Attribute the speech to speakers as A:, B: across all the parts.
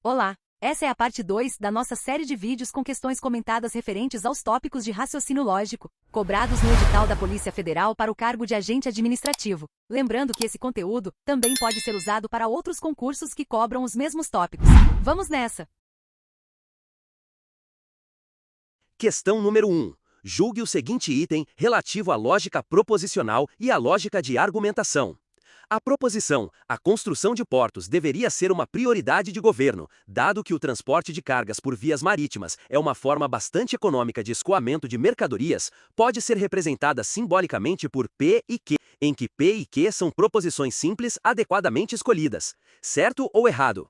A: Olá! Essa é a parte 2 da nossa série de vídeos com questões comentadas referentes aos tópicos de raciocínio lógico, cobrados no edital da Polícia Federal para o cargo de agente administrativo. Lembrando que esse conteúdo também pode ser usado para outros concursos que cobram os mesmos tópicos. Vamos nessa!
B: Questão número 1. Julgue o seguinte item relativo à lógica proposicional e à lógica de argumentação. A proposição, a construção de portos deveria ser uma prioridade de governo, dado que o transporte de cargas por vias marítimas é uma forma bastante econômica de escoamento de mercadorias, pode ser representada simbolicamente por P e Q, em que P e Q são proposições simples adequadamente escolhidas. Certo ou errado?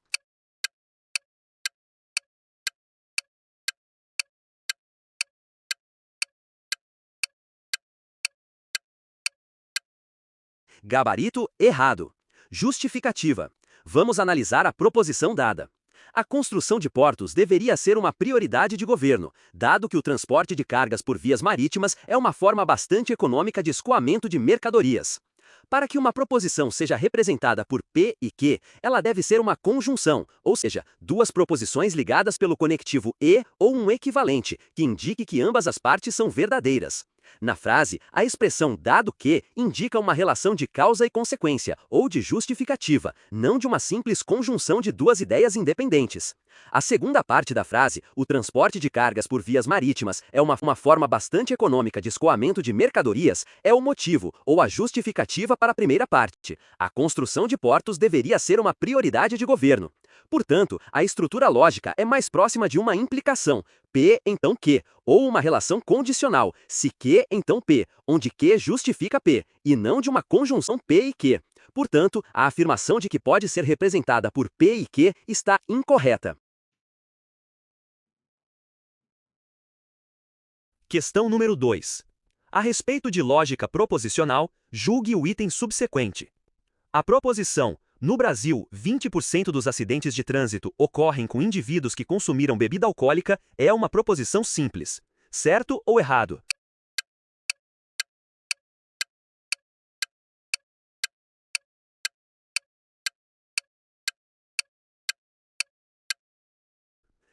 B: Gabarito errado. Justificativa. Vamos analisar a proposição dada. A construção de portos deveria ser uma prioridade de governo, dado que o transporte de cargas por vias marítimas é uma forma bastante econômica de escoamento de mercadorias. Para que uma proposição seja representada por P e Q, ela deve ser uma conjunção, ou seja, duas proposições ligadas pelo conectivo e ou um equivalente, que indique que ambas as partes são verdadeiras. Na frase, a expressão dado que indica uma relação de causa e consequência, ou de justificativa, não de uma simples conjunção de duas ideias independentes. A segunda parte da frase, o transporte de cargas por vias marítimas é uma forma bastante econômica de escoamento de mercadorias, é o motivo, ou a justificativa para a primeira parte. A construção de portos deveria ser uma prioridade de governo. Portanto, a estrutura lógica é mais próxima de uma implicação, P então Q, ou uma relação condicional, se Q então P, onde Q justifica P, e não de uma conjunção P e Q. Portanto, a afirmação de que pode ser representada por P e Q está incorreta. Questão número 2. A respeito de lógica proposicional, julgue o item subsequente. A proposição no Brasil, 20% dos acidentes de trânsito ocorrem com indivíduos que consumiram bebida alcoólica é uma proposição simples. Certo ou errado?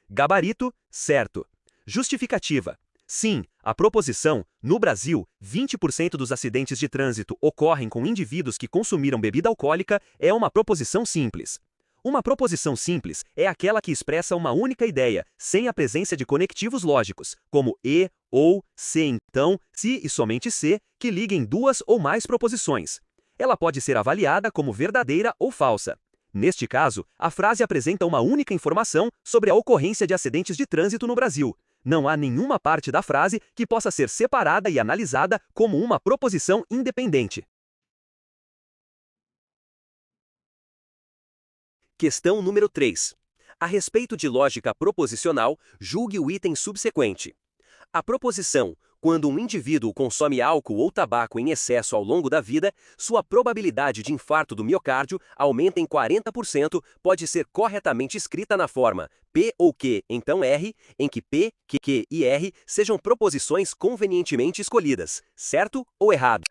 B: Gabarito, certo. Justificativa. Sim, a proposição, no Brasil, 20% dos acidentes de trânsito ocorrem com indivíduos que consumiram bebida alcoólica é uma proposição simples. Uma proposição simples é aquela que expressa uma única ideia, sem a presença de conectivos lógicos, como e, ou, se então, se e somente se, que liguem duas ou mais proposições. Ela pode ser avaliada como verdadeira ou falsa. Neste caso, a frase apresenta uma única informação sobre a ocorrência de acidentes de trânsito no Brasil. Não há nenhuma parte da frase que possa ser separada e analisada como uma proposição independente. Questão número 3. A respeito de lógica proposicional, julgue o item subsequente. A proposição, quando um indivíduo consome álcool ou tabaco em excesso ao longo da vida, sua probabilidade de infarto do miocárdio aumenta em 40%, pode ser corretamente escrita na forma P ou Q, então R, em que P, Q e R sejam proposições convenientemente escolhidas. Certo ou errado?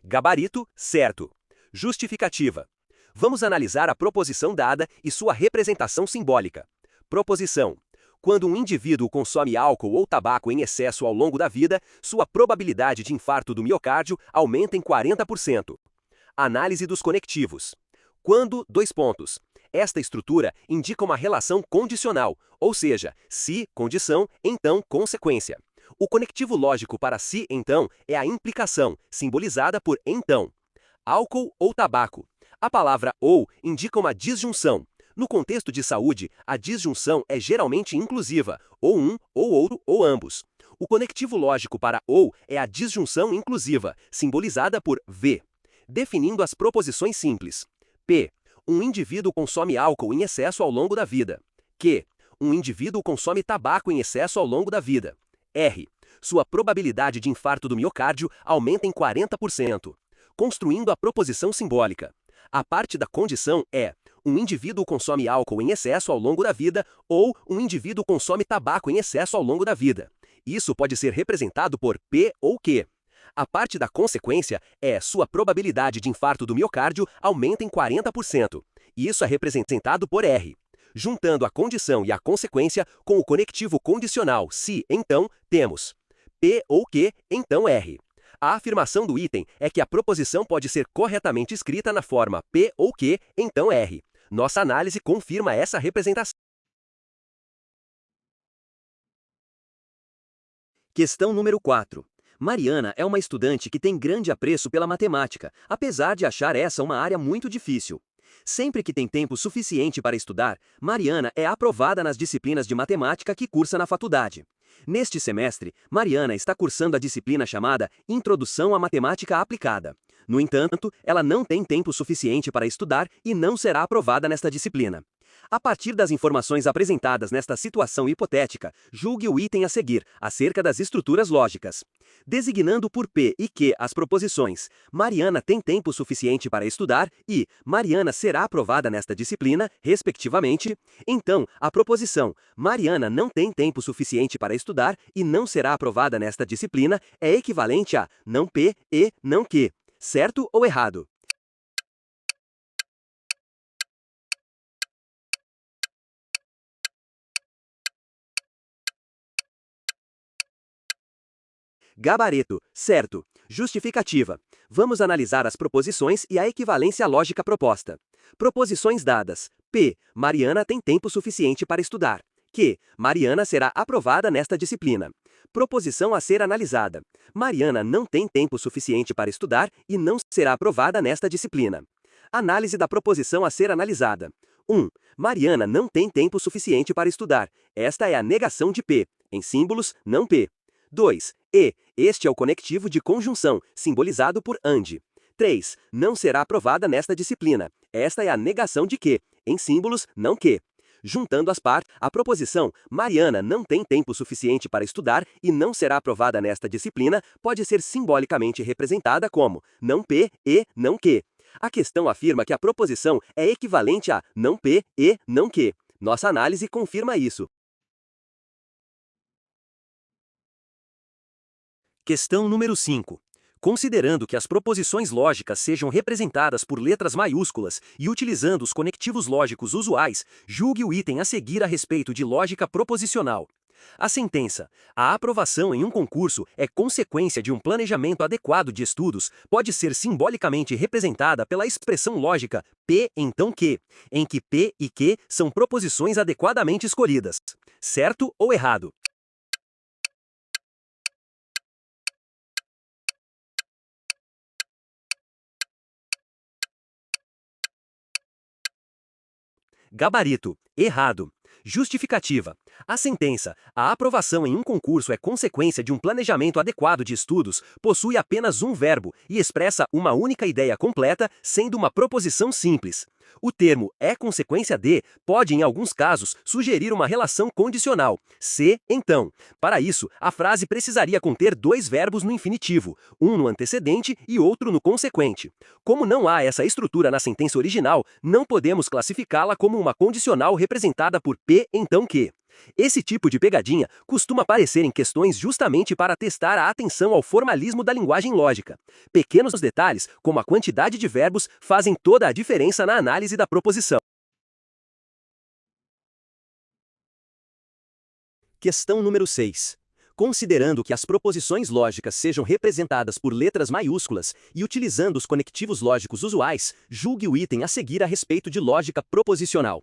B: Gabarito, certo. Justificativa. Vamos analisar a proposição dada e sua representação simbólica. Proposição. Quando um indivíduo consome álcool ou tabaco em excesso ao longo da vida, sua probabilidade de infarto do miocárdio aumenta em 40%. Análise dos conectivos. Quando, Esta estrutura indica uma relação condicional, ou seja, se, condição, então, consequência. O conectivo lógico para se, então, é a implicação, simbolizada por então. Álcool ou tabaco. A palavra ou indica uma disjunção. No contexto de saúde, a disjunção é geralmente inclusiva, ou um, ou outro, ou ambos. O conectivo lógico para ou é a disjunção inclusiva, simbolizada por v. Definindo as proposições simples. P. Um indivíduo consome álcool em excesso ao longo da vida. Q. Um indivíduo consome tabaco em excesso ao longo da vida. R. Sua probabilidade de infarto do miocárdio aumenta em 40%. Construindo a proposição simbólica. A parte da condição é: um indivíduo consome álcool em excesso ao longo da vida ou um indivíduo consome tabaco em excesso ao longo da vida. Isso pode ser representado por P ou Q. A parte da consequência é sua probabilidade de infarto do miocárdio aumenta em 40%. Isso é representado por R. Juntando a condição e a consequência com o conectivo condicional se, então, temos P ou Q, então R. A afirmação do item é que a proposição pode ser corretamente escrita na forma P ou Q, então R. Nossa análise confirma essa representação. Questão número 4. Mariana é uma estudante que tem grande apreço pela matemática, apesar de achar essa uma área muito difícil. Sempre que tem tempo suficiente para estudar, Mariana é aprovada nas disciplinas de matemática que cursa na faculdade. Neste semestre, Mariana está cursando a disciplina chamada Introdução à Matemática Aplicada. No entanto, ela não tem tempo suficiente para estudar e não será aprovada nesta disciplina. A partir das informações apresentadas nesta situação hipotética, julgue o item a seguir, acerca das estruturas lógicas. Designando por P e Q as proposições, Mariana tem tempo suficiente para estudar e Mariana será aprovada nesta disciplina, respectivamente. Então, a proposição Mariana não tem tempo suficiente para estudar e não será aprovada nesta disciplina é equivalente a não P e não Q. Certo ou errado? Gabarito, certo. Justificativa. Vamos analisar as proposições e a equivalência lógica proposta. Proposições dadas. P. Mariana tem tempo suficiente para estudar. Q. Mariana será aprovada nesta disciplina. Proposição a ser analisada. Mariana não tem tempo suficiente para estudar e não será aprovada nesta disciplina. Análise da proposição a ser analisada. 1. Mariana não tem tempo suficiente para estudar. Esta é a negação de P. Em símbolos, não P. 2. Este é o conectivo de conjunção, simbolizado por AND. 3. Não será aprovada nesta disciplina. Esta é a negação de Q, em símbolos, não Q. Juntando as partes, a proposição Mariana não tem tempo suficiente para estudar e não será aprovada nesta disciplina pode ser simbolicamente representada como não P e não Q. A questão afirma que a proposição é equivalente a não P e não Q. Nossa análise confirma isso. Questão número 5. Considerando que as proposições lógicas sejam representadas por letras maiúsculas e utilizando os conectivos lógicos usuais, julgue o item a seguir a respeito de lógica proposicional. A sentença, a aprovação em um concurso é consequência de um planejamento adequado de estudos, pode ser simbolicamente representada pela expressão lógica P então Q, em que P e Q são proposições adequadamente escolhidas. Certo ou errado? Gabarito, errado. Justificativa. A sentença, a aprovação em um concurso é consequência de um planejamento adequado de estudos, possui apenas um verbo e expressa uma única ideia completa, sendo uma proposição simples. O termo é consequência de pode, em alguns casos, sugerir uma relação condicional. Se, então. Para isso, a frase precisaria conter dois verbos no infinitivo, um no antecedente e outro no consequente. Como não há essa estrutura na sentença original, não podemos classificá-la como uma condicional representada por P então Q. Esse tipo de pegadinha costuma aparecer em questões justamente para testar a atenção ao formalismo da linguagem lógica. Pequenos detalhes, como a quantidade de verbos, fazem toda a diferença na análise da proposição. Questão número 6. Considerando que as proposições lógicas sejam representadas por letras maiúsculas e utilizando os conectivos lógicos usuais, julgue o item a seguir a respeito de lógica proposicional.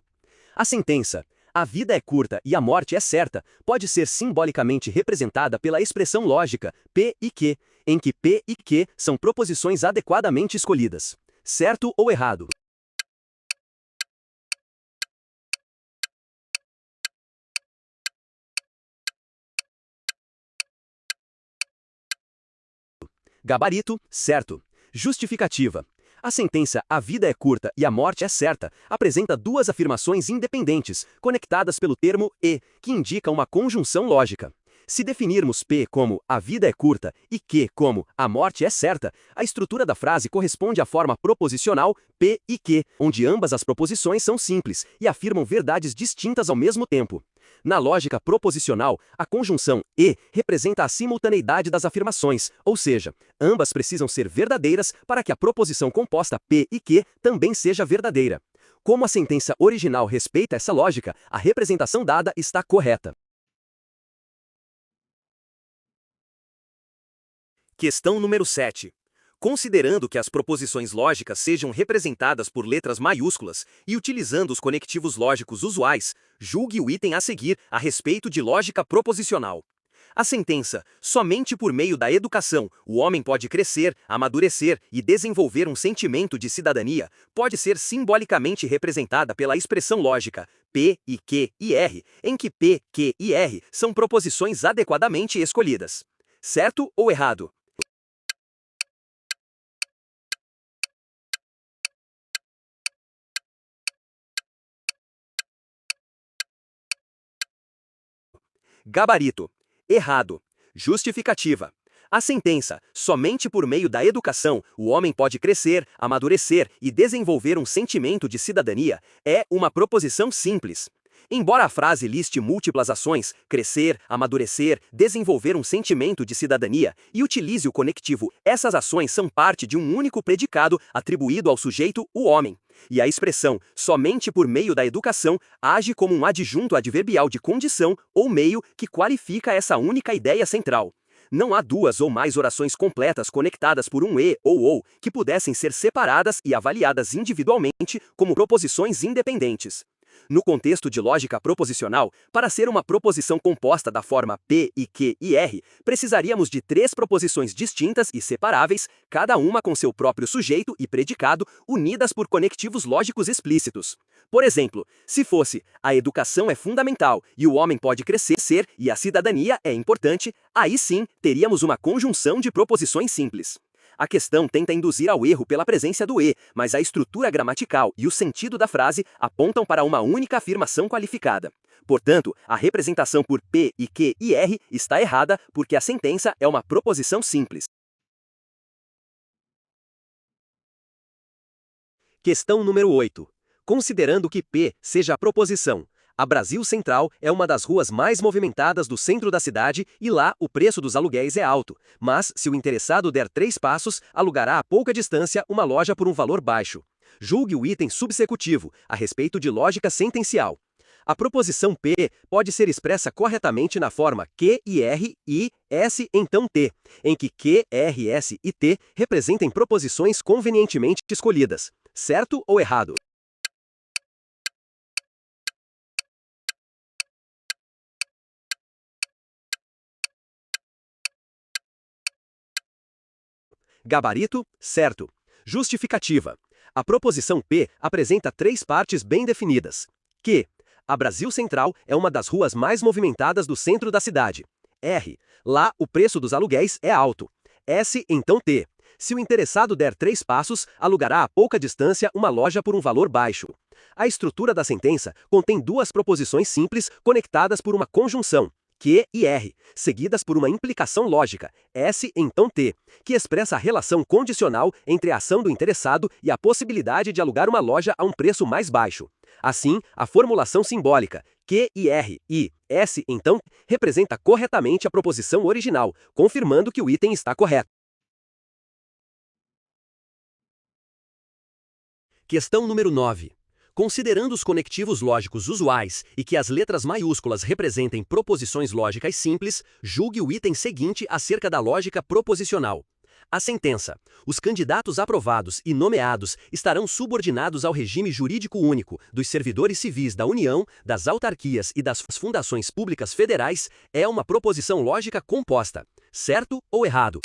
B: A sentença a vida é curta e a morte é certa pode ser simbolicamente representada pela expressão lógica P e Q, em que P e Q são proposições adequadamente escolhidas. Certo ou errado? Gabarito, certo. Justificativa. A sentença a vida é curta e a morte é certa apresenta duas afirmações independentes, conectadas pelo termo e, que indica uma conjunção lógica. Se definirmos P como a vida é curta e Q como a morte é certa, a estrutura da frase corresponde à forma proposicional P e Q, onde ambas as proposições são simples e afirmam verdades distintas ao mesmo tempo. Na lógica proposicional, a conjunção e representa a simultaneidade das afirmações, ou seja, ambas precisam ser verdadeiras para que a proposição composta P e Q também seja verdadeira. Como a sentença original respeita essa lógica, a representação dada está correta. Questão número 7. Considerando que as proposições lógicas sejam representadas por letras maiúsculas e utilizando os conectivos lógicos usuais, julgue o item a seguir a respeito de lógica proposicional. A sentença, somente por meio da educação, o homem pode crescer, amadurecer e desenvolver um sentimento de cidadania, pode ser simbolicamente representada pela expressão lógica P e Q e R, em que P, Q e R são proposições adequadamente escolhidas. Certo ou errado? Gabarito. Errado. Justificativa. A sentença, somente por meio da educação, o homem pode crescer, amadurecer e desenvolver um sentimento de cidadania, é uma proposição simples. Embora a frase liste múltiplas ações, crescer, amadurecer, desenvolver um sentimento de cidadania, e utilize o conectivo, essas ações são parte de um único predicado atribuído ao sujeito, o homem. E a expressão, somente por meio da educação, age como um adjunto adverbial de condição ou meio que qualifica essa única ideia central. Não há duas ou mais orações completas conectadas por um e ou que pudessem ser separadas e avaliadas individualmente como proposições independentes. No contexto de lógica proposicional, para ser uma proposição composta da forma P e Q e R, precisaríamos de três proposições distintas e separáveis, cada uma com seu próprio sujeito e predicado, unidas por conectivos lógicos explícitos. Por exemplo, se fosse a educação é fundamental e o homem pode crescer e a cidadania é importante, aí sim teríamos uma conjunção de proposições simples. A questão tenta induzir ao erro pela presença do e, mas a estrutura gramatical e o sentido da frase apontam para uma única afirmação qualificada. Portanto, a representação por P e Q e R está errada porque a sentença é uma proposição simples. Questão número 8. Considerando que P seja a proposição, a Brasil Central é uma das ruas mais movimentadas do centro da cidade e lá o preço dos aluguéis é alto, mas se o interessado der 3 passos, alugará a pouca distância uma loja por um valor baixo. Julgue o item subsecutivo, a respeito de lógica sentencial. A proposição P pode ser expressa corretamente na forma Q e R e S então T, em que Q, R, S e T representem proposições convenientemente escolhidas. Certo ou errado? Gabarito, certo. Justificativa. A proposição P apresenta 3 partes bem definidas. Q. A Brasil Central é uma das ruas mais movimentadas do centro da cidade. R. Lá o preço dos aluguéis é alto. S. Então T. Se o interessado der 3 passos, alugará a pouca distância uma loja por um valor baixo. A estrutura da sentença contém 2 proposições simples conectadas por uma conjunção. Q e R, seguidas por uma implicação lógica, S então T, que expressa a relação condicional entre a ação do interessado e a possibilidade de alugar uma loja a um preço mais baixo. Assim, a formulação simbólica Q e R e S então representa corretamente a proposição original, confirmando que o item está correto. Questão número 9. Considerando os conectivos lógicos usuais e que as letras maiúsculas representem proposições lógicas simples, julgue o item seguinte acerca da lógica proposicional. A sentença. Os candidatos aprovados e nomeados estarão subordinados ao regime jurídico único dos servidores civis da União, das autarquias e das fundações públicas federais é uma proposição lógica composta. Certo ou errado?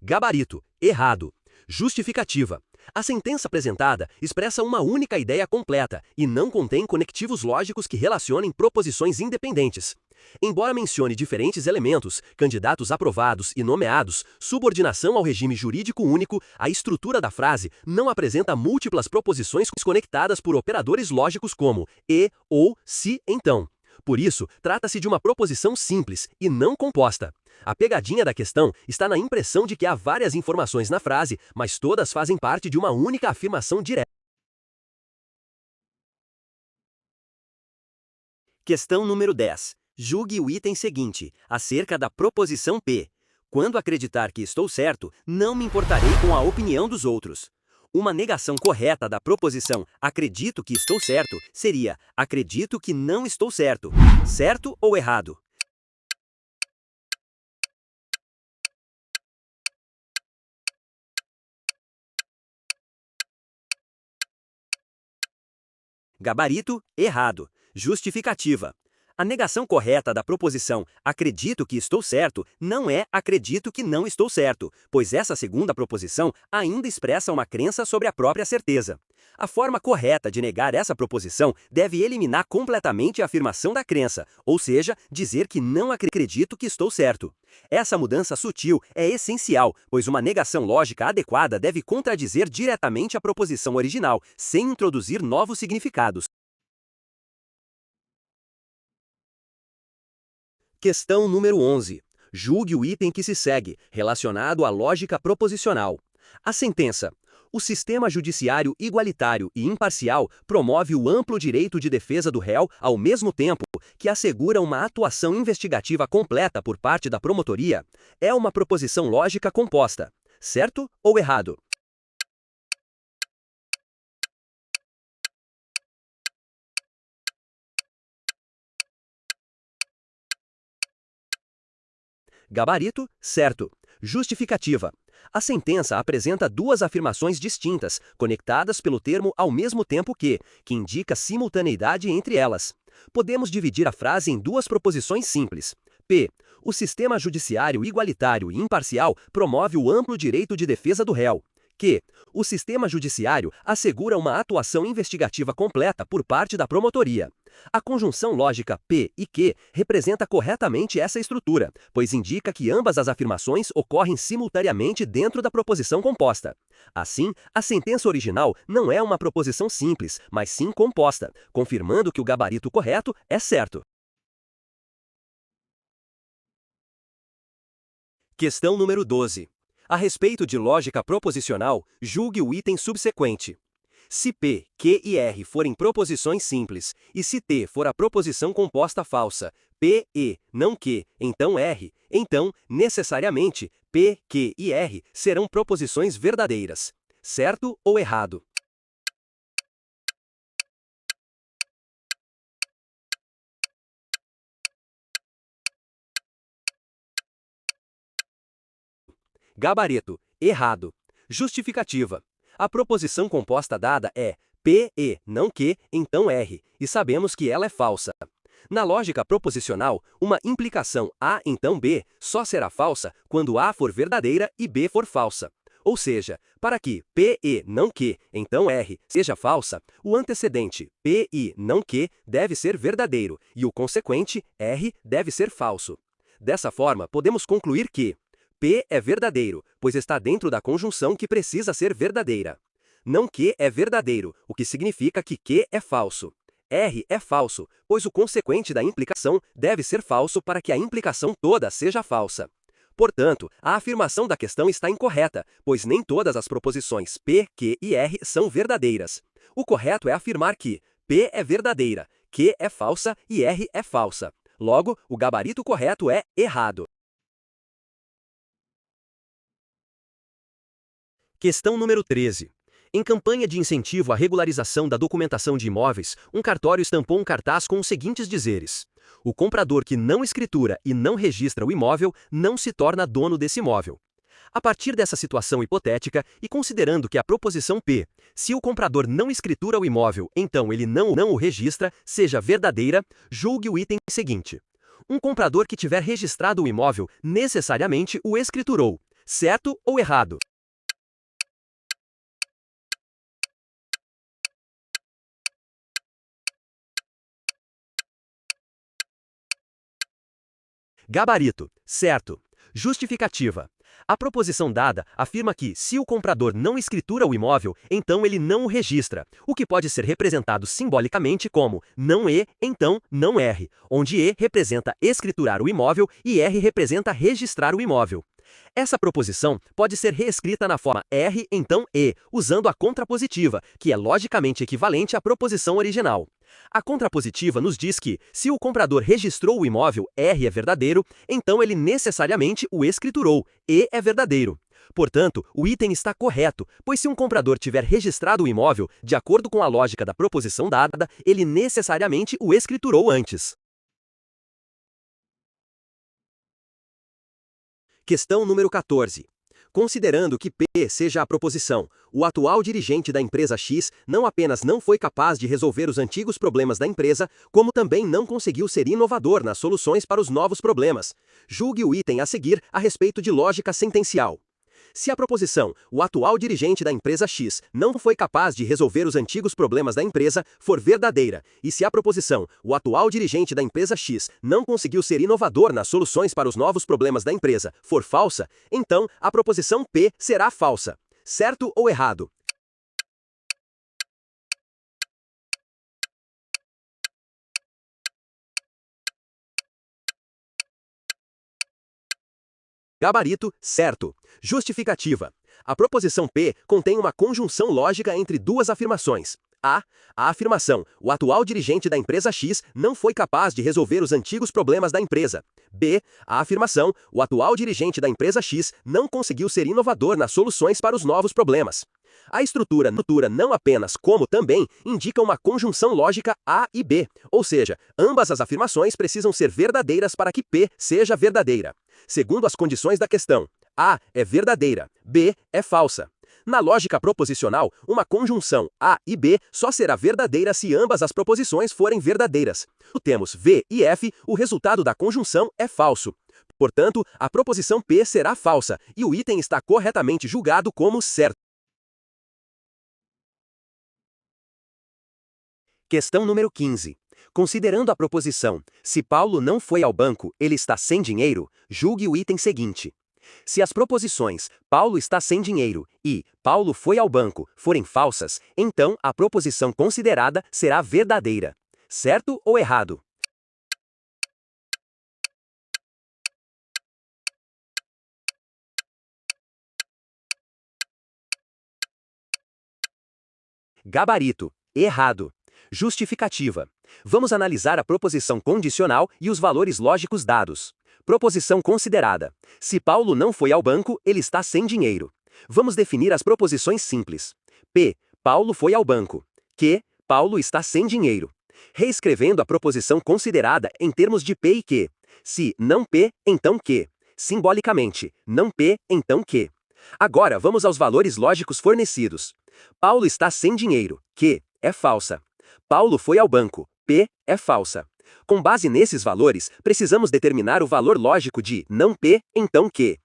B: Gabarito. Errado. Justificativa. A sentença apresentada expressa uma única ideia completa e não contém conectivos lógicos que relacionem proposições independentes. Embora mencione diferentes elementos, candidatos aprovados e nomeados, subordinação ao regime jurídico único, a estrutura da frase não apresenta múltiplas proposições conectadas por operadores lógicos como e, ou, se, então. Por isso, trata-se de uma proposição simples e não composta. A pegadinha da questão está na impressão de que há várias informações na frase, mas todas fazem parte de uma única afirmação direta. Questão número 10. Julgue o item seguinte, acerca da proposição P. Quando acreditar que estou certo, não me importarei com a opinião dos outros. Uma negação correta da proposição acredito que estou certo seria acredito que não estou certo. Certo ou errado? Gabarito, errado. Justificativa. A negação correta da proposição acredito que estou certo não é acredito que não estou certo, pois essa segunda proposição ainda expressa uma crença sobre a própria certeza. A forma correta de negar essa proposição deve eliminar completamente a afirmação da crença, ou seja, dizer que não acredito que estou certo. Essa mudança sutil é essencial, pois uma negação lógica adequada deve contradizer diretamente a proposição original, sem introduzir novos significados. Questão número 11. Julgue o item que se segue, relacionado à lógica proposicional. A sentença. O sistema judiciário igualitário e imparcial promove o amplo direito de defesa do réu ao mesmo tempo que assegura uma atuação investigativa completa por parte da promotoria. É uma proposição lógica composta. Certo ou errado? Gabarito, certo. Justificativa. A sentença apresenta duas afirmações distintas, conectadas pelo termo ao mesmo tempo que indica simultaneidade entre elas. Podemos dividir a frase em duas proposições simples. P. O sistema judiciário igualitário e imparcial promove o amplo direito de defesa do réu. Q. O sistema judiciário assegura uma atuação investigativa completa por parte da promotoria. A conjunção lógica P e Q representa corretamente essa estrutura, pois indica que ambas as afirmações ocorrem simultaneamente dentro da proposição composta. Assim, a sentença original não é uma proposição simples, mas sim composta, confirmando que o gabarito correto é certo. Questão número 12. A respeito de lógica proposicional, julgue o item subsequente. Se P, Q e R forem proposições simples, e se T for a proposição composta falsa, P, E, não Q, então R, então, necessariamente, P, Q e R serão proposições verdadeiras. Certo ou errado? Gabarito, errado. Justificativa. A proposição composta dada é P, E, não Q, então R, e sabemos que ela é falsa. Na lógica proposicional, uma implicação A então B só será falsa quando A for verdadeira e B for falsa. Ou seja, para que P, E, não Q, então R, seja falsa, o antecedente P, I, não Q deve ser verdadeiro e o consequente R deve ser falso. Dessa forma, podemos concluir que P é verdadeiro, pois está dentro da conjunção que precisa ser verdadeira. Não Q é verdadeiro, o que significa que Q é falso. R é falso, pois o consequente da implicação deve ser falso para que a implicação toda seja falsa. Portanto, a afirmação da questão está incorreta, pois nem todas as proposições P, Q e R são verdadeiras. O correto é afirmar que P é verdadeira, Q é falsa e R é falsa. Logo, o gabarito correto é errado. Questão número 13. Em campanha de incentivo à regularização da documentação de imóveis, um cartório estampou um cartaz com os seguintes dizeres: o comprador que não escritura e não registra o imóvel não se torna dono desse imóvel. A partir dessa situação hipotética e considerando que a proposição P, se o comprador não escritura o imóvel, então ele não o registra, seja verdadeira, julgue o item seguinte. Um comprador que tiver registrado o imóvel necessariamente o escriturou. Certo ou errado? Gabarito, certo. Justificativa. A proposição dada afirma que, se o comprador não escritura o imóvel, então ele não o registra, o que pode ser representado simbolicamente como não E, então não R, onde E representa escriturar o imóvel e R representa registrar o imóvel. Essa proposição pode ser reescrita na forma R, então E, usando a contrapositiva, que é logicamente equivalente à proposição original. A contrapositiva nos diz que, se o comprador registrou o imóvel, R é verdadeiro, então ele necessariamente o escriturou, E é verdadeiro. Portanto, o item está correto, pois se um comprador tiver registrado o imóvel, de acordo com a lógica da proposição dada, ele necessariamente o escriturou antes. Questão número 14. Considerando que P seja a proposição, o atual dirigente da empresa X não apenas não foi capaz de resolver os antigos problemas da empresa, como também não conseguiu ser inovador nas soluções para os novos problemas. Julgue o item a seguir a respeito de lógica sentencial. Se a proposição, o atual dirigente da empresa X não foi capaz de resolver os antigos problemas da empresa, for verdadeira, e se a proposição, o atual dirigente da empresa X não conseguiu ser inovador nas soluções para os novos problemas da empresa, for falsa, então a proposição P será falsa. Certo ou errado? Gabarito, certo. Justificativa. A proposição P contém uma conjunção lógica entre duas afirmações. A afirmação, o atual dirigente da empresa X não foi capaz de resolver os antigos problemas da empresa. B, a afirmação, o atual dirigente da empresa X não conseguiu ser inovador nas soluções para os novos problemas. A estrutura não apenas como também indica uma conjunção lógica A e B, ou seja, ambas as afirmações precisam ser verdadeiras para que P seja verdadeira. Segundo as condições da questão, A é verdadeira, B é falsa. Na lógica proposicional, uma conjunção A e B só será verdadeira se ambas as proposições forem verdadeiras. Temos V e F, o resultado da conjunção é falso. Portanto, a proposição P será falsa e o item está corretamente julgado como certo. Questão número 15. Considerando a proposição, se Paulo não foi ao banco, ele está sem dinheiro, julgue o item seguinte. Se as proposições Paulo está sem dinheiro e Paulo foi ao banco forem falsas, então a proposição considerada será verdadeira. Certo ou errado? Gabarito. Errado. Justificativa. Vamos analisar a proposição condicional e os valores lógicos dados. Proposição considerada. Se Paulo não foi ao banco, ele está sem dinheiro. Vamos definir as proposições simples. P. Paulo foi ao banco. Q. Paulo está sem dinheiro. Reescrevendo a proposição considerada em termos de P e Q. Se não P, então Q. Simbolicamente, não P, então Q. Agora vamos aos valores lógicos fornecidos. Paulo está sem dinheiro. Q. É falsa. Paulo foi ao banco. P é falsa. Com base nesses valores, precisamos determinar o valor lógico de não P, então Q.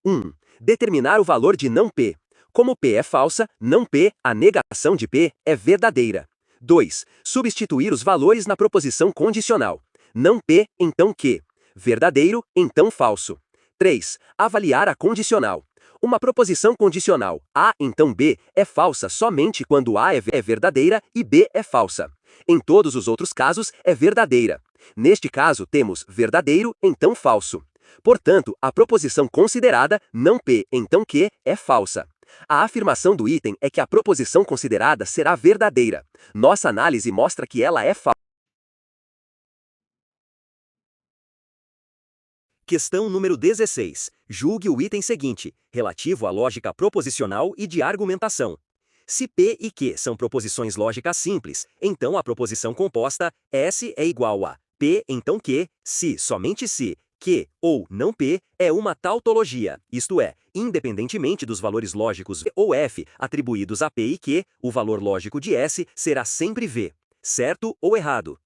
B: 1. Determinar o valor de não P. Como P é falsa, não P, a negação de P, é verdadeira. 2. Substituir os valores na proposição condicional. Não P, então Q. Verdadeiro, então falso. 3. Avaliar a condicional. Uma proposição condicional A, então B, é falsa somente quando A é verdadeira e B é falsa. Em todos os outros casos, é verdadeira. Neste caso, temos verdadeiro, então falso. Portanto, a proposição considerada não P, então Q, é falsa. A afirmação do item é que a proposição considerada será verdadeira. Nossa análise mostra que ela é falsa. Questão número 16. Julgue o item seguinte, relativo à lógica proposicional e de argumentação. Se P e Q são proposições lógicas simples, então a proposição composta S é igual a P, então Q, se, somente se, Q ou não P é uma tautologia, isto é, independentemente dos valores lógicos V ou F atribuídos a P e Q, o valor lógico de S será sempre V. Certo ou errado?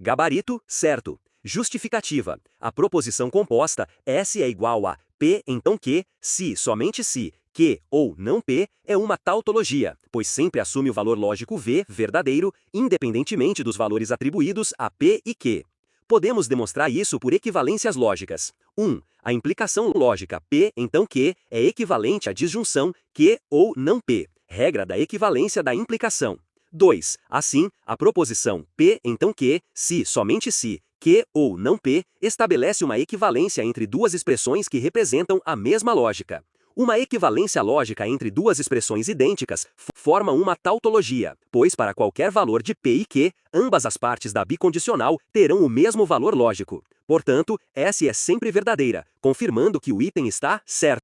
B: Gabarito, certo. Justificativa. A proposição composta S é igual a P, então Q, se, somente se, Q ou não P é uma tautologia, pois sempre assume o valor lógico V verdadeiro, independentemente dos valores atribuídos a P e Q. Podemos demonstrar isso por equivalências lógicas. 1. A implicação lógica P, então Q, é equivalente à disjunção Q ou não P, regra da equivalência da implicação. 2. Assim, a proposição P, então Q, se, somente se, Q ou não P, estabelece uma equivalência entre duas expressões que representam a mesma lógica. Uma equivalência lógica entre duas expressões idênticas forma uma tautologia, pois para qualquer valor de P e Q, ambas as partes da bicondicional terão o mesmo valor lógico. Portanto, S é sempre verdadeira, confirmando que o item está certo.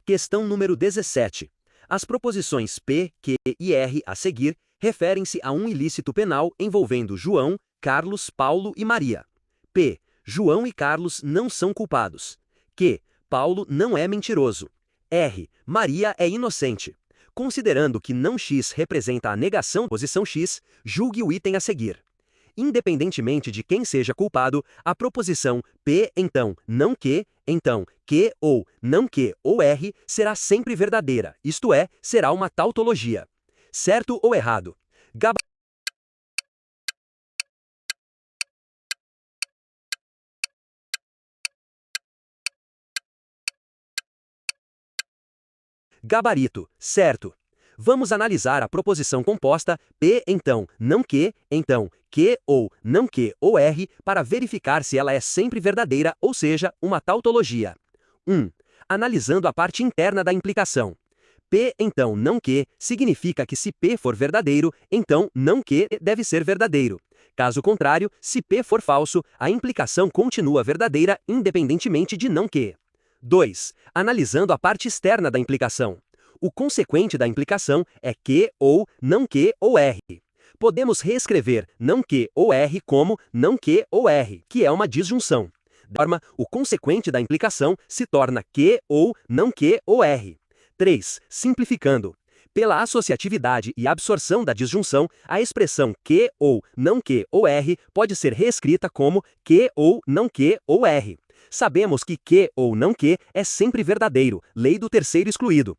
B: Questão número 17. As proposições P, Q e R a seguir referem-se a um ilícito penal envolvendo João, Carlos, Paulo e Maria. P. João e Carlos não são culpados. Q. Paulo não é mentiroso. R. Maria é inocente. Considerando que não X representa a negação da posição X, julgue o item a seguir. Independentemente de quem seja culpado, a proposição P, então Q ou não Q ou R será sempre verdadeira, isto é, será uma tautologia. Certo ou errado? Gabarito, certo. Vamos analisar a proposição composta P, então Q ou não Q ou R para verificar se ela é sempre verdadeira, ou seja, uma tautologia. 1. Analisando a parte interna da implicação. P, então não Q, significa que se P for verdadeiro, então não Q deve ser verdadeiro. Caso contrário, se P for falso, a implicação continua verdadeira independentemente de não Q. 2. Analisando a parte externa da implicação. O consequente da implicação é Q ou não Q ou R. Podemos reescrever não Q ou R como não Q ou R, que é uma disjunção. Da forma, o consequente da implicação se torna Q ou não Q ou R. 3. Simplificando. Pela associatividade e absorção da disjunção, a expressão Q ou não Q ou R pode ser reescrita como Q ou não Q ou R. Sabemos que Q ou não Q é sempre verdadeiro, lei do terceiro excluído.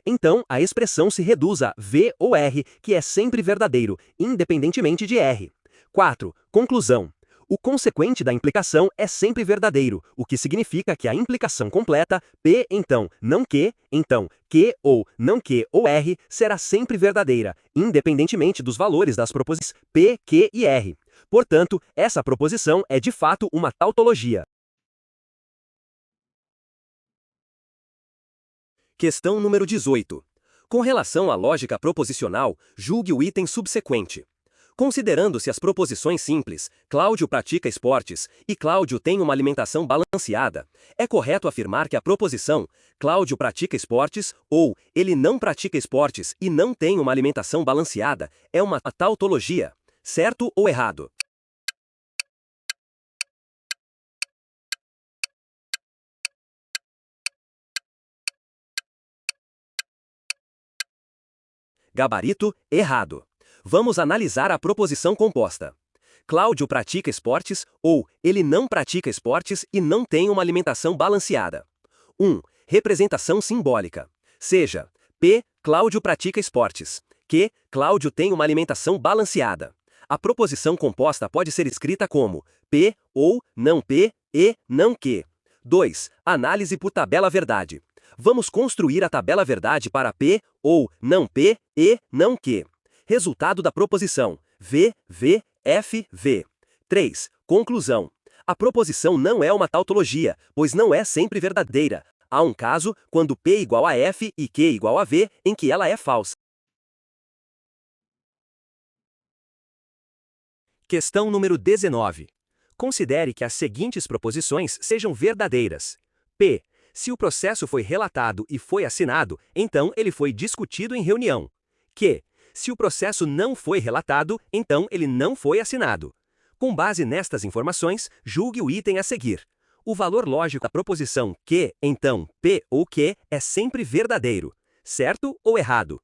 B: Então, a expressão se reduz a V ou R, que é sempre verdadeiro, independentemente de R. 4. Conclusão. O consequente da implicação é sempre verdadeiro, o que significa que a implicação completa P, então Q ou não Q ou R será sempre verdadeira, independentemente dos valores das proposições P, Q e R. Portanto, essa proposição é de fato uma tautologia. Questão número 18. Com relação à lógica proposicional, julgue o item subsequente. Considerando-se as proposições simples, Cláudio pratica esportes e Cláudio tem uma alimentação balanceada, é correto afirmar que a proposição Cláudio pratica esportes ou ele não pratica esportes e não tem uma alimentação balanceada é uma tautologia. Certo ou errado? Gabarito, errado. Vamos analisar a proposição composta. Cláudio pratica esportes ou ele não pratica esportes e não tem uma alimentação balanceada. 1. Representação simbólica. Seja, P. Cláudio pratica esportes. Q. Cláudio tem uma alimentação balanceada. A proposição composta pode ser escrita como P ou não P e não Q. 2. Análise por tabela verdade. Vamos construir a tabela verdade para P ou não P e não Q. Resultado da proposição: V, V, F, V. 3. Conclusão. A proposição não é uma tautologia, pois não é sempre verdadeira. Há um caso, quando P igual a F e Q igual a V, em que ela é falsa. Questão número 19. Considere que as seguintes proposições sejam verdadeiras. P. Se o processo foi relatado e foi assinado, então ele foi discutido em reunião. Q. Se o processo não foi relatado, então ele não foi assinado. Com base nestas informações, julgue o item a seguir. O valor lógico da proposição Q, então P ou Q, é sempre verdadeiro. Certo ou errado?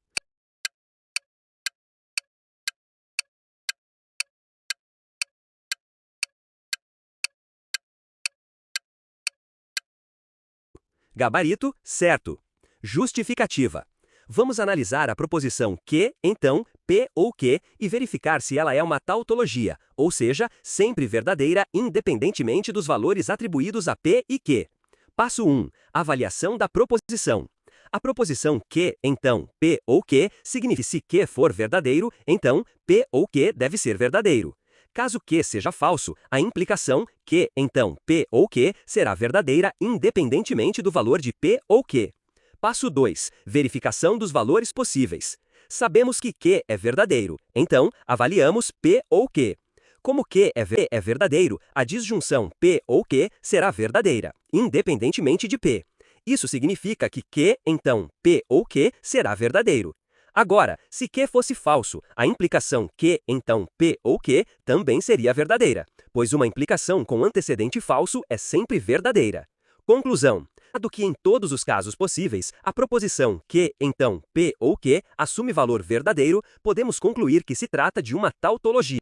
B: Gabarito, certo. Justificativa. Vamos analisar a proposição que, então, P ou que, e verificar se ela é uma tautologia, ou seja, sempre verdadeira independentemente dos valores atribuídos a P e Q. Passo 1. Avaliação da proposição. A proposição que, então, P ou Q, significa se Q for verdadeiro, então, P ou Q deve ser verdadeiro. Caso Q seja falso, a implicação que, então, P ou Q será verdadeira independentemente do valor de P ou Q. Passo 2. Verificação dos valores possíveis. Sabemos que Q é verdadeiro, então, avaliamos P ou Q. Como Q é verdadeiro, a disjunção P ou Q será verdadeira, independentemente de P. Isso significa que Q, então, P ou Q será verdadeiro. Agora, se Q fosse falso, a implicação Q, então, P ou Q também seria verdadeira, pois uma implicação com antecedente falso é sempre verdadeira. Conclusão. Dado que em todos os casos possíveis, a proposição que, então, P ou Q assume valor verdadeiro, podemos concluir que se trata de uma tautologia.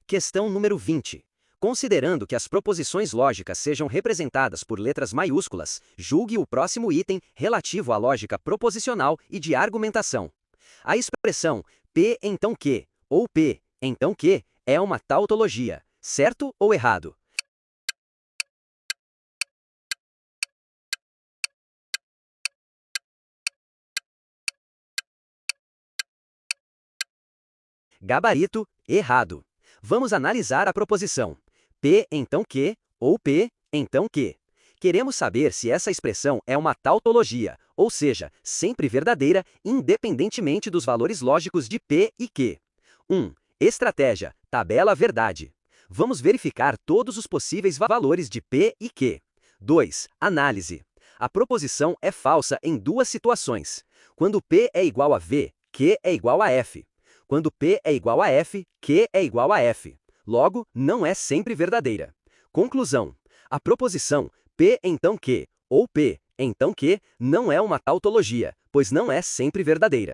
B: Questão número 20. Considerando que as proposições lógicas sejam representadas por letras maiúsculas, julgue o próximo item relativo à lógica proposicional e de argumentação. A expressão P então que, ou P então que, é uma tautologia. Certo ou errado? Gabarito, errado. Vamos analisar a proposição P então que, ou P então que. Queremos saber se essa expressão é uma tautologia, ou seja, sempre verdadeira, independentemente dos valores lógicos de P e Q. 1. Estratégia, tabela verdade. Vamos verificar todos os possíveis valores de P e Q. 2. Análise. A proposição é falsa em duas situações. Quando P é igual a V, Q é igual a F. Quando P é igual a F, Q é igual a F. Logo, não é sempre verdadeira. Conclusão. A proposição P então Q, ou P então Q, não é uma tautologia, pois não é sempre verdadeira.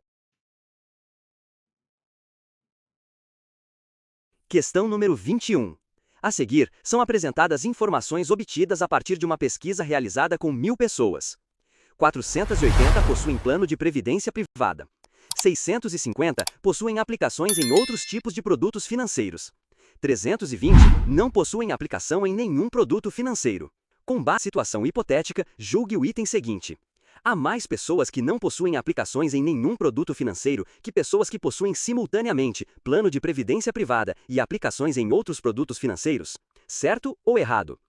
B: Questão número 21. A seguir, são apresentadas informações obtidas a partir de uma pesquisa realizada com 1.000 pessoas. 480 possuem plano de previdência privada. 650 possuem aplicações em outros tipos de produtos financeiros. 320 não possuem aplicação em nenhum produto financeiro. Com base em situação hipotética, julgue o item seguinte. Há mais pessoas que não possuem aplicações em nenhum produto financeiro que pessoas que possuem simultaneamente plano de previdência privada e aplicações em outros produtos financeiros? Certo ou errado?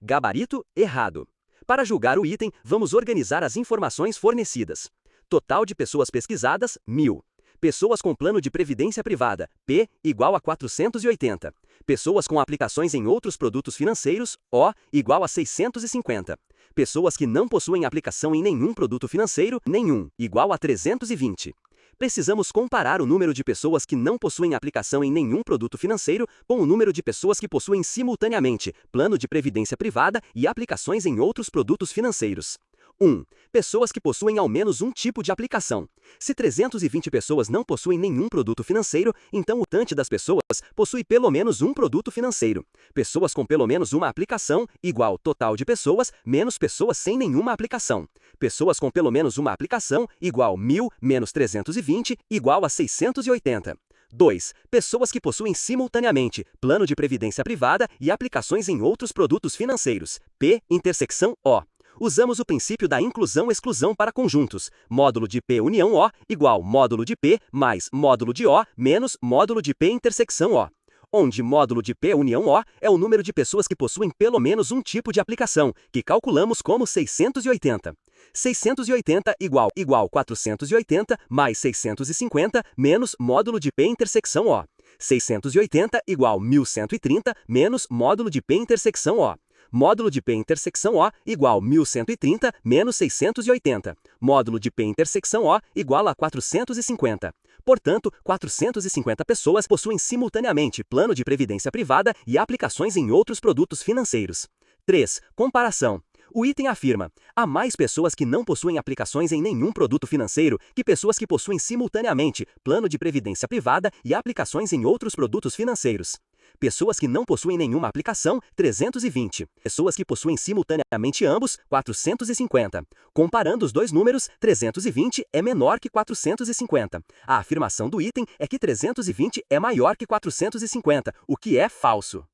B: Gabarito, errado. Para julgar o item, vamos organizar as informações fornecidas. Total de pessoas pesquisadas, 1.000. Pessoas com plano de previdência privada, P, igual a 480. Pessoas com aplicações em outros produtos financeiros, O, igual a 650. Pessoas que não possuem aplicação em nenhum produto financeiro, nenhum, igual a 320. Precisamos comparar o número de pessoas que não possuem aplicação em nenhum produto financeiro com o número de pessoas que possuem simultaneamente plano de previdência privada e aplicações em outros produtos financeiros. 1. Pessoas que possuem ao menos um tipo de aplicação. Se 320 pessoas não possuem nenhum produto financeiro, então o restante das pessoas possui pelo menos um produto financeiro. Pessoas com pelo menos uma aplicação igual total de pessoas menos pessoas sem nenhuma aplicação. Pessoas com pelo menos uma aplicação igual 1.000 menos 320 igual a 680. 2. Pessoas que possuem simultaneamente plano de previdência privada e aplicações em outros produtos financeiros. P, intersecção O. Usamos o princípio da inclusão-exclusão para conjuntos. Módulo de P união O igual módulo de P mais módulo de O menos módulo de P intersecção O. Onde módulo de P união O é o número de pessoas que possuem pelo menos um tipo de aplicação, que calculamos como 680. 680 igual 480 mais 650 menos módulo de P intersecção O. 680 igual 1.130 menos módulo de P intersecção O. Módulo de P intersecção O igual 1.130 menos 680. Módulo de P intersecção O igual a 450. Portanto, 450 pessoas possuem simultaneamente plano de previdência privada e aplicações em outros produtos financeiros. 3. Comparação. O item afirma: há mais pessoas que não possuem aplicações em nenhum produto financeiro que pessoas que possuem simultaneamente plano de previdência privada e aplicações em outros produtos financeiros. Pessoas que não possuem nenhuma aplicação, 320. Pessoas que possuem simultaneamente ambos, 450. Comparando os dois números, 320 é menor que 450. A afirmação do item é que 320 é maior que 450, o que é falso.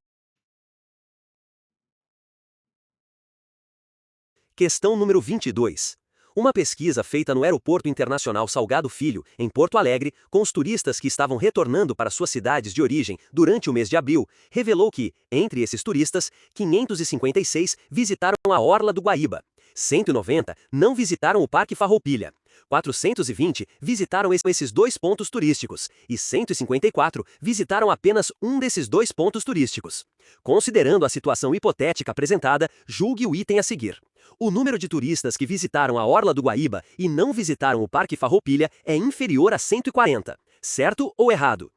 B: Questão número 22. Uma pesquisa feita no Aeroporto Internacional Salgado Filho, em Porto Alegre, com os turistas que estavam retornando para suas cidades de origem durante o mês de abril, revelou que, entre esses turistas, 556 visitaram a Orla do Guaíba, 190 não visitaram o Parque Farroupilha, 420 visitaram esses dois pontos turísticos e 154 visitaram apenas um desses dois pontos turísticos. Considerando a situação hipotética apresentada, julgue o item a seguir. O número de turistas que visitaram a Orla do Guaíba e não visitaram o Parque Farroupilha é inferior a 140. Certo ou errado?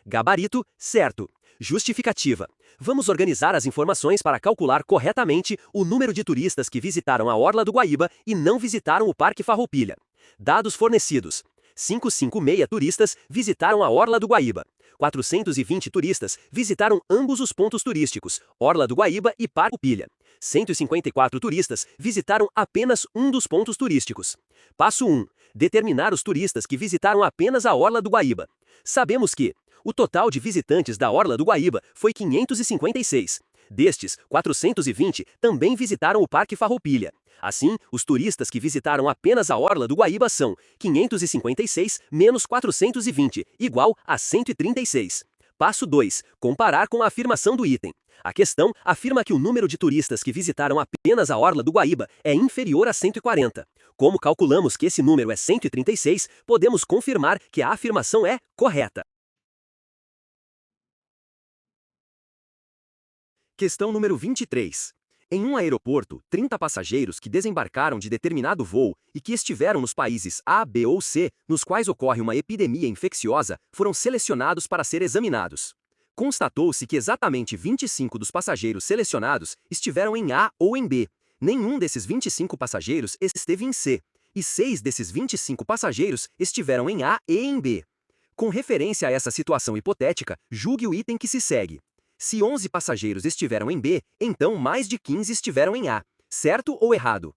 B: Gabarito, certo. Justificativa. Vamos organizar as informações para calcular corretamente o número de turistas que visitaram a Orla do Guaíba e não visitaram o Parque Farroupilha. Dados fornecidos. 556 turistas visitaram a Orla do Guaíba. 420 turistas visitaram ambos os pontos turísticos, Orla do Guaíba e Parque Farroupilha. 154 turistas visitaram apenas um dos pontos turísticos. Passo 1. Determinar os turistas que visitaram apenas a Orla do Guaíba. Sabemos que o total de visitantes da Orla do Guaíba foi 556. Destes, 420 também visitaram o Parque Farroupilha. Assim, os turistas que visitaram apenas a Orla do Guaíba são 556 menos 420, igual a 136. Passo 2. Comparar com a afirmação do item. A questão afirma que o número de turistas que visitaram apenas a Orla do Guaíba é inferior a 140. Como calculamos que esse número é 136, podemos confirmar que a afirmação é correta. Questão número 23. Em um aeroporto, 30 passageiros que desembarcaram de determinado voo e que estiveram nos países A, B ou C, nos quais ocorre uma epidemia infecciosa, foram selecionados para ser examinados. Constatou-se que exatamente 25 dos passageiros selecionados estiveram em A ou em B. Nenhum desses 25 passageiros esteve em C, e 6 desses 25 passageiros estiveram em A e em B. Com referência a essa situação hipotética, julgue o item que se segue. Se 11 passageiros estiveram em B, então mais de 15 estiveram em A. Certo ou errado?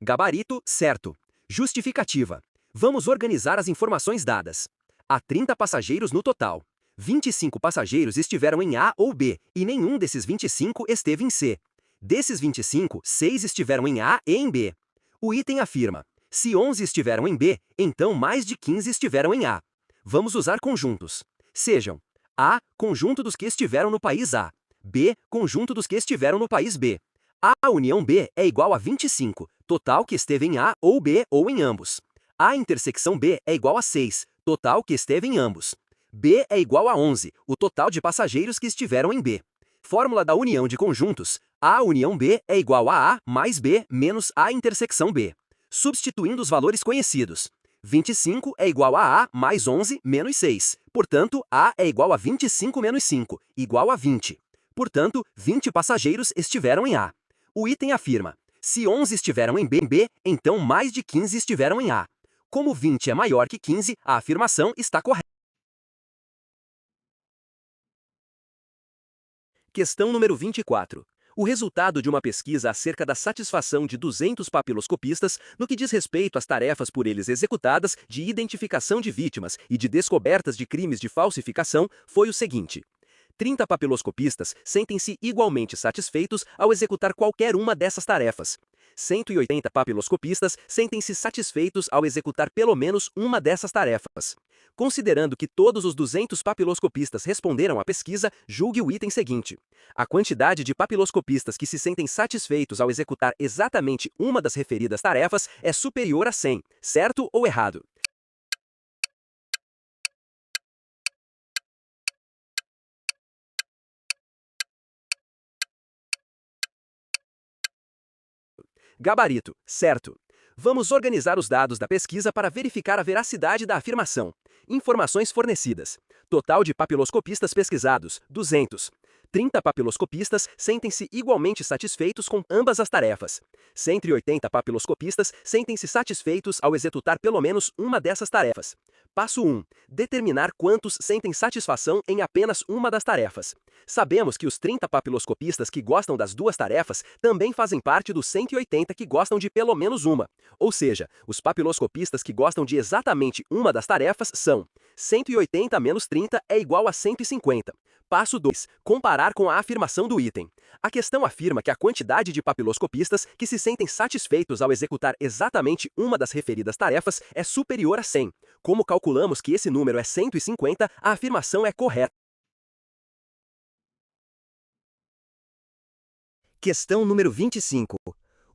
B: Gabarito, certo. Justificativa. Vamos organizar as informações dadas. Há 30 passageiros no total. 25 passageiros estiveram em A ou B, e nenhum desses 25 esteve em C. Desses 25, 6 estiveram em A e em B. O item afirma: se 11 estiveram em B, então mais de 15 estiveram em A. Vamos usar conjuntos. Sejam A, conjunto dos que estiveram no país A. B, conjunto dos que estiveram no país B. A união B é igual a 25, total que esteve em A ou B ou em ambos. A intersecção B é igual a 6, total que esteve em ambos. B é igual a 11, o total de passageiros que estiveram em B. Fórmula da união de conjuntos: A união B é igual a mais B menos A intersecção B. Substituindo os valores conhecidos. 25 é igual a mais 11 menos 6. Portanto, A é igual a 25 menos 5, igual a 20. Portanto, 20 passageiros estiveram em A. O item afirma: se 11 estiveram em B, então mais de 15 estiveram em A. Como 20 é maior que 15, a afirmação está correta. Questão número 24. O resultado de uma pesquisa acerca da satisfação de 200 papiloscopistas no que diz respeito às tarefas por eles executadas de identificação de vítimas e de descobertas de crimes de falsificação foi o seguinte: 30 papiloscopistas sentem-se igualmente satisfeitos ao executar qualquer uma dessas tarefas. 180 papiloscopistas sentem-se satisfeitos ao executar pelo menos uma dessas tarefas. Considerando que todos os 200 papiloscopistas responderam à pesquisa, julgue o item seguinte: a quantidade de papiloscopistas que se sentem satisfeitos ao executar exatamente uma das referidas tarefas é superior a 100, certo ou errado? Gabarito, certo. Vamos organizar os dados da pesquisa para verificar a veracidade da afirmação. Informações fornecidas. Total de papiloscopistas pesquisados, 200. 30 papiloscopistas sentem-se igualmente satisfeitos com ambas as tarefas. 180 papiloscopistas sentem-se satisfeitos ao executar pelo menos uma dessas tarefas. Passo 1. Determinar quantos sentem satisfação em apenas uma das tarefas. Sabemos que os 30 papiloscopistas que gostam das duas tarefas também fazem parte dos 180 que gostam de pelo menos uma. Ou seja, os papiloscopistas que gostam de exatamente uma das tarefas são 180 menos 30 é igual a 150. Passo 2. Comparar com a afirmação do item. A questão afirma que a quantidade de papiloscopistas que se sentem satisfeitos ao executar exatamente uma das referidas tarefas é superior a 100. Como calculamos que esse número é 150, a afirmação é correta. Questão número 25.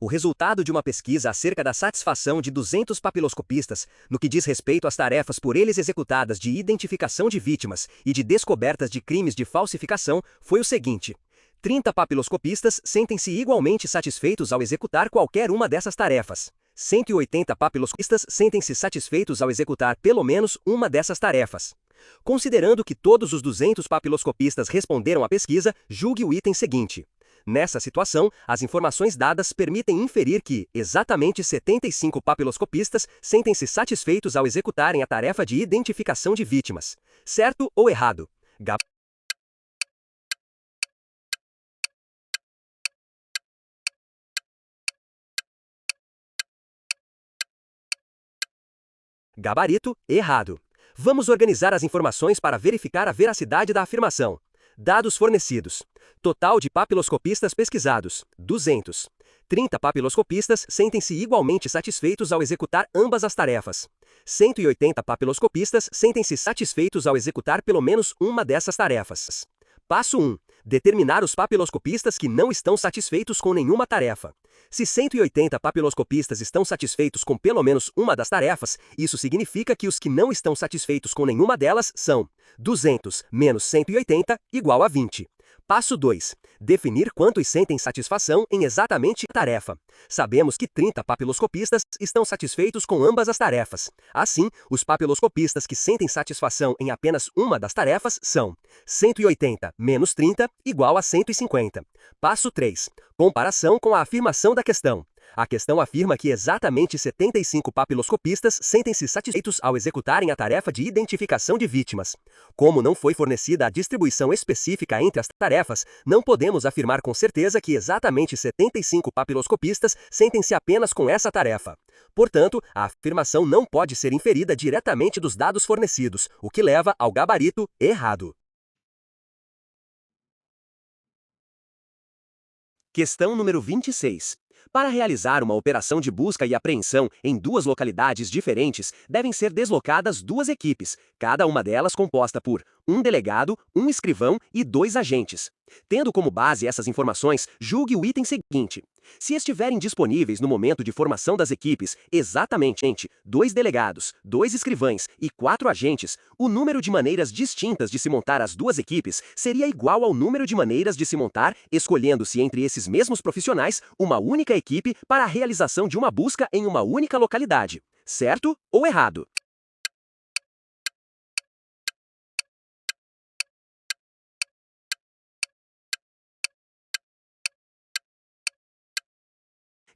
B: O resultado de uma pesquisa acerca da satisfação de 200 papiloscopistas no que diz respeito às tarefas por eles executadas de identificação de vítimas e de descobertas de crimes de falsificação foi o seguinte: 30 papiloscopistas sentem-se igualmente satisfeitos ao executar qualquer uma dessas tarefas. 180 papiloscopistas sentem-se satisfeitos ao executar pelo menos uma dessas tarefas. Considerando que todos os 200 papiloscopistas responderam à pesquisa, julgue o item seguinte. Nessa situação, as informações dadas permitem inferir que, exatamente 75 papiloscopistas sentem-se satisfeitos ao executarem a tarefa de identificação de vítimas. Certo ou errado? Gabarito, errado. Vamos organizar as informações para verificar a veracidade da afirmação. Dados fornecidos. Total de papiloscopistas pesquisados, 200. 30 papiloscopistas sentem-se igualmente satisfeitos ao executar ambas as tarefas. 180 papiloscopistas sentem-se satisfeitos ao executar pelo menos uma dessas tarefas. Passo 1. Determinar os papiloscopistas que não estão satisfeitos com nenhuma tarefa. Se 180 papiloscopistas estão satisfeitos com pelo menos uma das tarefas, isso significa que os que não estão satisfeitos com nenhuma delas são 200 menos 180 igual a 20. Passo 2. Definir quantos sentem satisfação em exatamente a tarefa. Sabemos que 30 papiloscopistas estão satisfeitos com ambas as tarefas. Assim, os papiloscopistas que sentem satisfação em apenas uma das tarefas são 180 menos 30 igual a 150. Passo 3. Comparação com a afirmação da questão. A questão afirma que exatamente 75 papiloscopistas sentem-se satisfeitos ao executarem a tarefa de identificação de vítimas. Como não foi fornecida a distribuição específica entre as tarefas, não podemos afirmar com certeza que exatamente 75 papiloscopistas sentem-se apenas com essa tarefa. Portanto, a afirmação não pode ser inferida diretamente dos dados fornecidos, o que leva ao gabarito errado. Questão número 26. Para realizar uma operação de busca e apreensão em duas localidades diferentes, devem ser deslocadas duas equipes, cada uma delas composta por um delegado, um escrivão e 2 agentes. Tendo como base essas informações, julgue o item seguinte. Se estiverem disponíveis no momento de formação das equipes exatamente 2 delegados, 2 escrivães e 4 agentes, o número de maneiras distintas de se montar as duas equipes seria igual ao número de maneiras de se montar, escolhendo-se entre esses mesmos profissionais uma única equipe para a realização de uma busca em uma única localidade. Certo ou errado?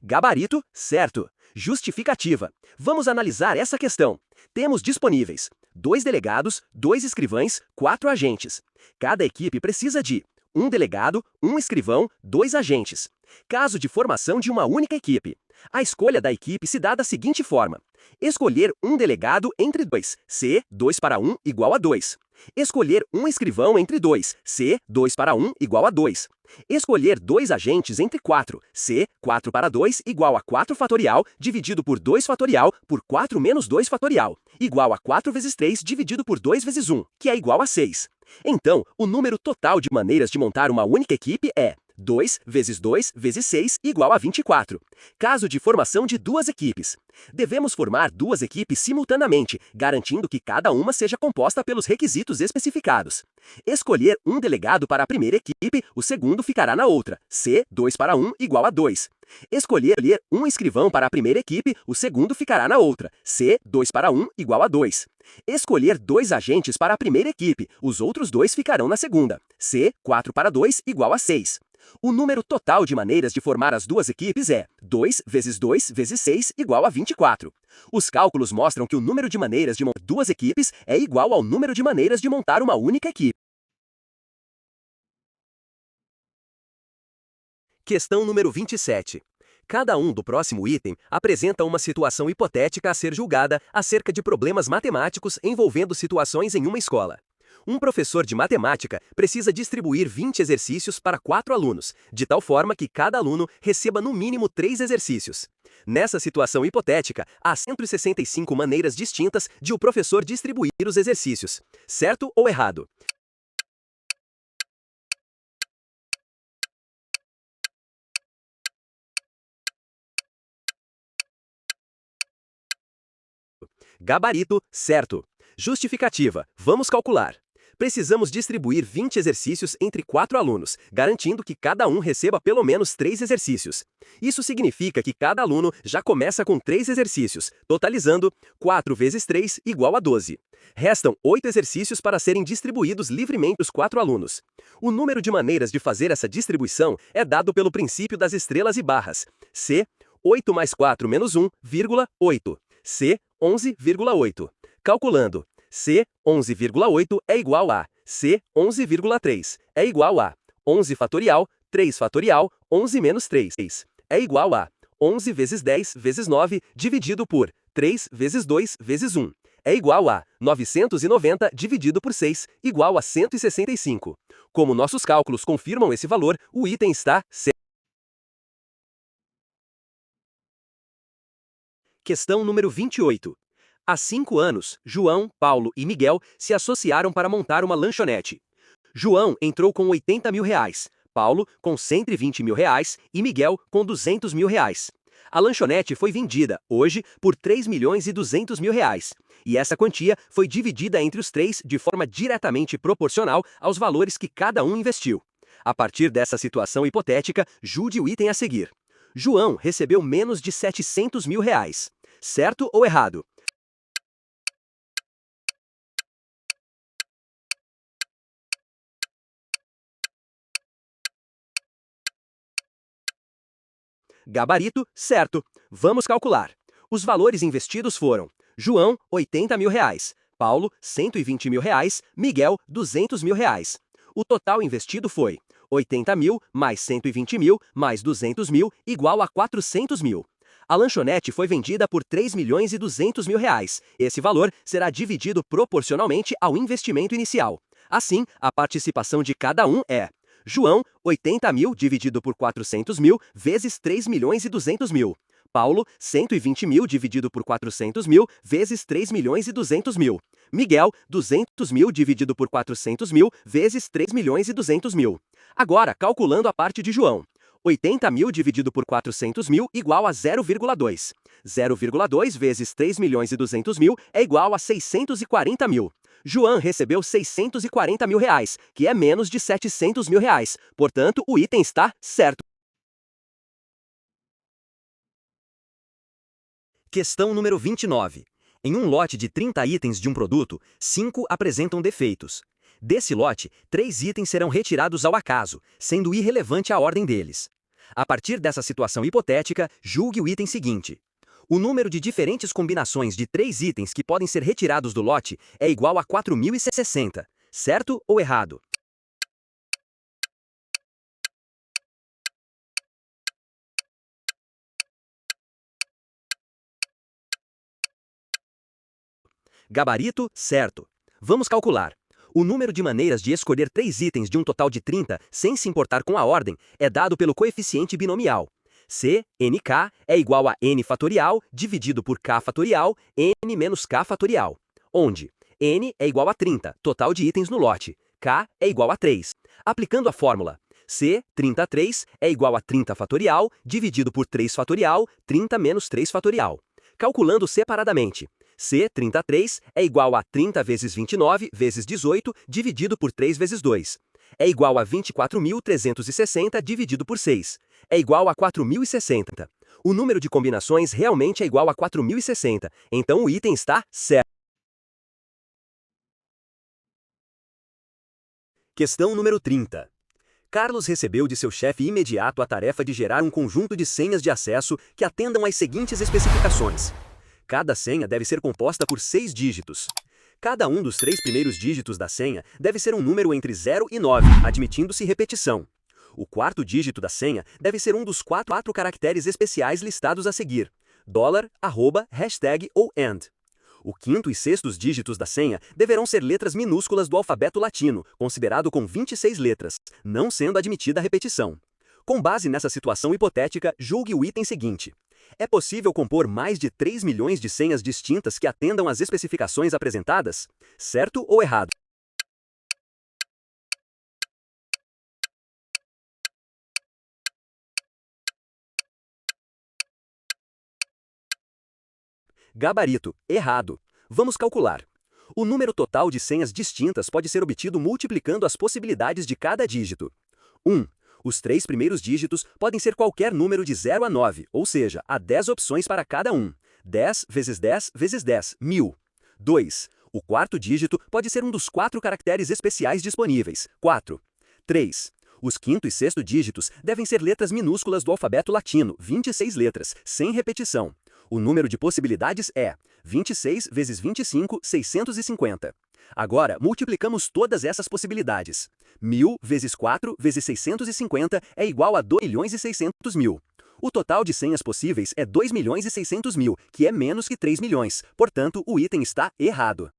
B: Gabarito, certo. Justificativa. Vamos analisar essa questão. Temos disponíveis 2 delegados, 2 escrivães, 4 agentes. Cada equipe precisa de um delegado, um escrivão, 2 agentes. Caso de formação de uma única equipe. A escolha da equipe se dá da seguinte forma. Escolher um delegado entre 2, se 2 para 1 igual a 2. Escolher um escrivão entre 2, se 2 para 1 igual a 2. Escolher 2 agentes entre 4, se 4 para 2 igual a 4 fatorial dividido por 2 fatorial por 4 menos 2 fatorial, igual a 4 vezes 3 dividido por 2 vezes 1, que é igual a 6. Então, o número total de maneiras de montar uma única equipe é 2 vezes 2 vezes 6 igual a 24. Caso de formação de duas equipes. Devemos formar duas equipes simultaneamente, garantindo que cada uma seja composta pelos requisitos especificados. Escolher um delegado para a primeira equipe, o segundo ficará na outra. C, 2 para 1 igual a 2. Escolher um escrivão para a primeira equipe, o segundo ficará na outra. C, 2 para 1 igual a 2. Escolher dois agentes para a primeira equipe, os outros dois ficarão na segunda. C, 4 para 2 igual a 6. O número total de maneiras de formar as duas equipes é 2 vezes 2 vezes 6 igual a 24. Os cálculos mostram que o número de maneiras de montar duas equipes é igual ao número de maneiras de montar uma única equipe. Questão número 27. Cada um do próximo item apresenta uma situação hipotética a ser julgada acerca de problemas matemáticos envolvendo situações em uma escola. Um professor de matemática precisa distribuir 20 exercícios para 4 alunos, de tal forma que cada aluno receba no mínimo 3 exercícios. Nessa situação hipotética, há 165 maneiras distintas de o professor distribuir os exercícios. Certo ou errado? Gabarito, certo. Justificativa, vamos calcular. Precisamos distribuir 20 exercícios entre 4 alunos, garantindo que cada um receba pelo menos 3 exercícios. Isso significa que cada aluno já começa com 3 exercícios, totalizando 4 vezes 3 igual a 12. Restam 8 exercícios para serem distribuídos livremente aos 4 alunos. O número de maneiras de fazer essa distribuição é dado pelo princípio das estrelas e barras. C, 8 mais 4 menos 1, 8. C, 11,8. Calculando. C, 11,8 é igual a C, 11,3 é igual a 11 fatorial, 3 fatorial, 11 menos 3 é igual a 11 vezes 10 vezes 9 dividido por 3 vezes 2 vezes 1 é igual a 990 dividido por 6 igual a 165. Como nossos cálculos confirmam esse valor, o item está certo. Questão número 28. Há 5 anos, João, Paulo e Miguel se associaram para montar uma lanchonete. João entrou com 80 mil reais, Paulo com 120 mil reais e Miguel com 200 mil reais. A lanchonete foi vendida, hoje, por 3 milhões e 200 mil reais. E essa quantia foi dividida entre os três de forma diretamente proporcional aos valores que cada um investiu. A partir dessa situação hipotética, julgue o item a seguir. João recebeu menos de 700 mil reais. Certo ou errado? Gabarito, certo. Vamos calcular. Os valores investidos foram: João, 80 mil reais, Paulo, 120 mil reais, Miguel, 200 mil reais. O total investido foi 80 mil mais 120 mil mais 200 mil igual a 400 mil. A lanchonete foi vendida por 3 milhões e 200 mil reais. Esse valor será dividido proporcionalmente ao investimento inicial. Assim, a participação de cada um é: João, 80 mil dividido por 400 mil vezes 3 milhões e 200 mil. Paulo, 120 mil dividido por 400 mil vezes 3 milhões e 200 mil. Miguel, 200 mil dividido por 400 mil vezes 3 milhões e 200 mil. Agora, calculando a parte de João. 80 mil dividido por 400 mil igual a 0,2. 0,2 vezes 3 milhões e 200 mil é igual a 640 mil. João recebeu 640 mil reais, que é menos de 700 mil reais. Portanto, o item está certo. Questão número 29. Em um lote de 30 itens de um produto, 5 apresentam defeitos. Desse lote, 3 itens serão retirados ao acaso, sendo irrelevante a ordem deles. A partir dessa situação hipotética, julgue o item seguinte. O número de diferentes combinações de 3 itens que podem ser retirados do lote é igual a 4.060. Certo ou errado? Gabarito, certo. Vamos calcular. O número de maneiras de escolher 3 itens de um total de 30, sem se importar com a ordem, é dado pelo coeficiente binomial. C, nk, é igual a n fatorial dividido por k fatorial, n menos k fatorial. Onde n é igual a 30, total de itens no lote. K é igual a 3. Aplicando a fórmula, C33 é igual a 30 fatorial dividido por 3 fatorial, 30 menos 3 fatorial. Calculando separadamente, C33 é igual a 30 vezes 29 vezes 18 dividido por 3 vezes 2. É igual a 24.360 dividido por 6. É igual a 4.060. O número de combinações realmente é igual a 4.060, então o item está certo. Questão número 30. Carlos recebeu de seu chefe imediato a tarefa de gerar um conjunto de senhas de acesso que atendam às seguintes especificações. Cada senha deve ser composta por 6 dígitos. Cada um dos 3 primeiros dígitos da senha deve ser um número entre 0 e 9, admitindo-se repetição. O quarto dígito da senha deve ser um dos 4 caracteres especiais listados a seguir: $, arroba, hashtag ou AND. O quinto e sextos dígitos da senha deverão ser letras minúsculas do alfabeto latino, considerado com 26 letras, não sendo admitida a repetição. Com base nessa situação hipotética, julgue o item seguinte. É possível compor mais de 3 milhões de senhas distintas que atendam às especificações apresentadas? Certo ou errado? Gabarito: errado. Vamos calcular. O número total de senhas distintas pode ser obtido multiplicando as possibilidades de cada dígito. 1. Os 3 primeiros dígitos podem ser qualquer número de 0 a 9, ou seja, há 10 opções para cada um. 10 vezes 10 vezes 10, 1000. 2. O quarto dígito pode ser um dos 4 caracteres especiais disponíveis, 4. 3. Os quinto e sexto dígitos devem ser letras minúsculas do alfabeto latino, 26 letras, sem repetição. O número de possibilidades é 26 vezes 25, 650. Agora, multiplicamos todas essas possibilidades. 1000 vezes 4 vezes 650 é igual a 2.600.000. O total de senhas possíveis é 2.600.000, que é menos que 3 milhões. Portanto, o item está errado.